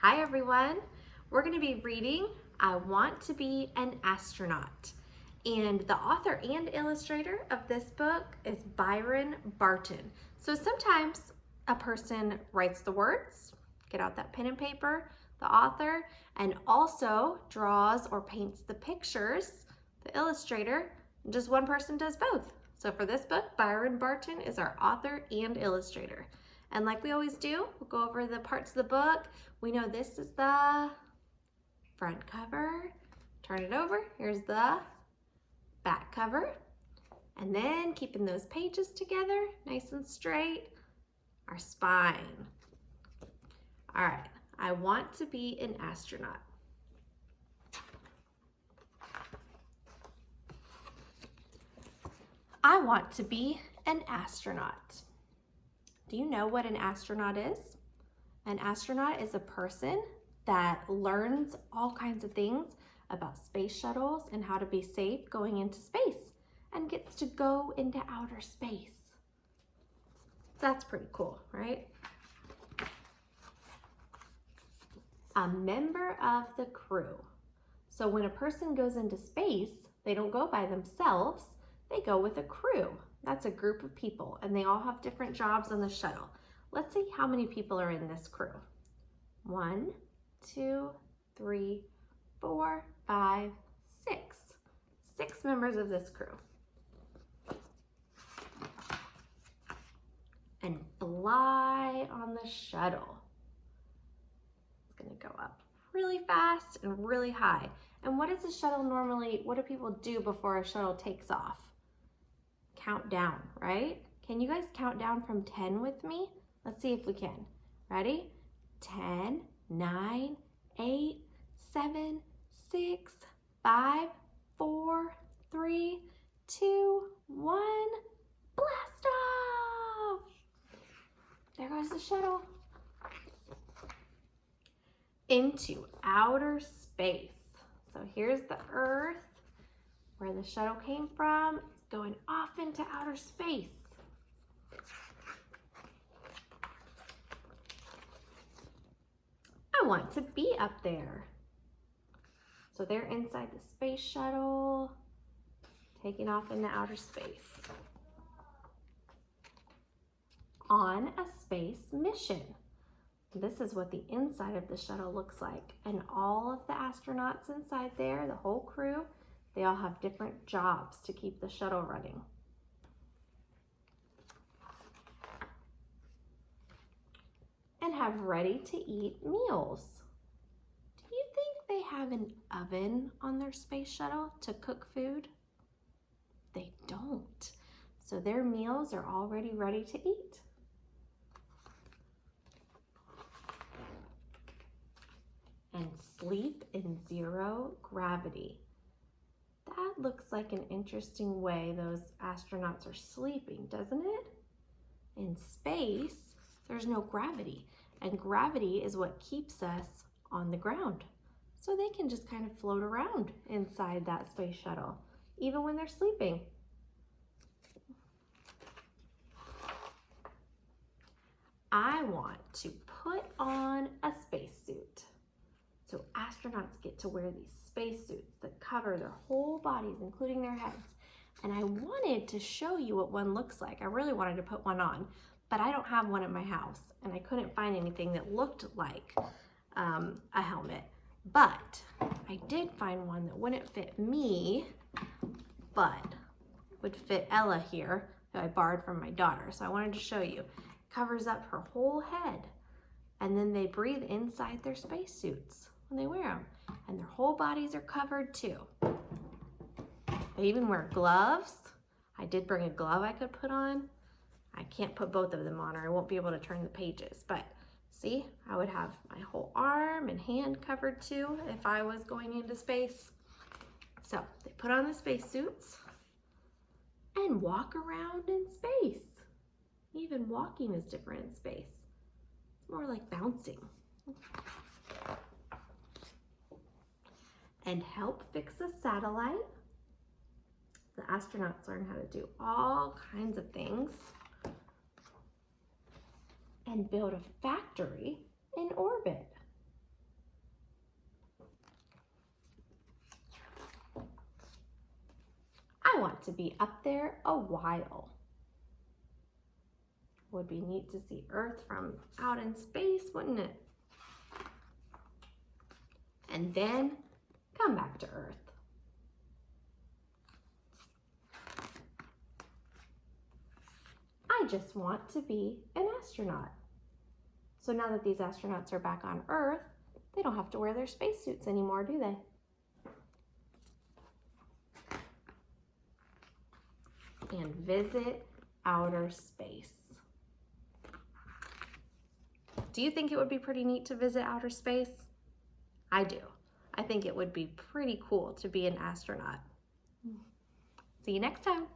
Hi everyone. We're going to be reading I Want to Be an Astronaut. And the author and illustrator of this book is Byron Barton. So sometimes a person writes the words, get out that pen and paper, the author, and also draws or paints the pictures, the illustrator. Just one person does both. So for this book, Byron Barton is our author and illustrator. And like we always do, we'll go over the parts of the book. We know this is the front cover. Turn it over. Here's the back cover. And then keeping those pages together, nice and straight, our spine. All right, I want to be an astronaut. I want to be an astronaut. Do you know what an astronaut is? An astronaut is a person that learns all kinds of things about space shuttles and how to be safe going into space and gets to go into outer space. That's pretty cool, right? A member of the crew. So when a person goes into space, they don't go by themselves, they go with a crew. That's a group of people, and they all have different jobs on the shuttle. Let's see how many people are in this crew. 1, 2, 3, 4, 5, 6. 6 members of this crew. And fly on the shuttle. It's gonna go up really fast and really high. And what does a shuttle normally, what do people do before a shuttle takes off? Count down, right? Can you guys count down from 10 with me? Let's see if we can. Ready? 10, 9, 8, 7, 6, 5, 4, 3, 2, 1. Blast off! There goes the shuttle. Into outer space. So here's the Earth, where the shuttle came from. It's going off into outer space. I want to be up there. So they're inside the space shuttle, taking off into outer space. On a space mission. This is what the inside of the shuttle looks like. And all of the astronauts inside there, the whole crew, they all have different jobs to keep the shuttle running. And have ready-to-eat meals. Do you think they have an oven on their space shuttle to cook food? They don't. So their meals are already ready to eat. And sleep in zero gravity. That looks like an interesting way those astronauts are sleeping, doesn't it? In space, there's no gravity, and gravity is what keeps us on the ground. So they can just kind of float around inside that space shuttle, even when they're sleeping. I want to put on a spacesuit. So astronauts get to wear these spacesuits that cover their whole bodies, including their heads. And I wanted to show you what one looks like. I really wanted to put one on, but I don't have one at my house, and I couldn't find anything that looked like a helmet. But I did find one that wouldn't fit me, but would fit Ella here, who I borrowed from my daughter. So I wanted to show you. It covers up her whole head, and then they breathe inside their spacesuits when they wear them, and their whole bodies are covered too. They even wear gloves. I did bring a glove I could put on. I can't put both of them on or I won't be able to turn the pages, but see, I would have my whole arm and hand covered too if I was going into space. So they put on the spacesuits and walk around in space. Even walking is different in space. It's more like bouncing. And help fix a satellite. The astronauts learn how to do all kinds of things. And build a factory in orbit. want to be up there a while. Would be neat to see Earth from out in space, wouldn't it? And then come back to Earth. I just want to be an astronaut. So now that these astronauts are back on Earth, they don't have to wear their spacesuits anymore, do they? And visit outer space. Do you think it would be pretty neat to visit outer space? I do. I think it would be pretty cool to be an astronaut. See you next time.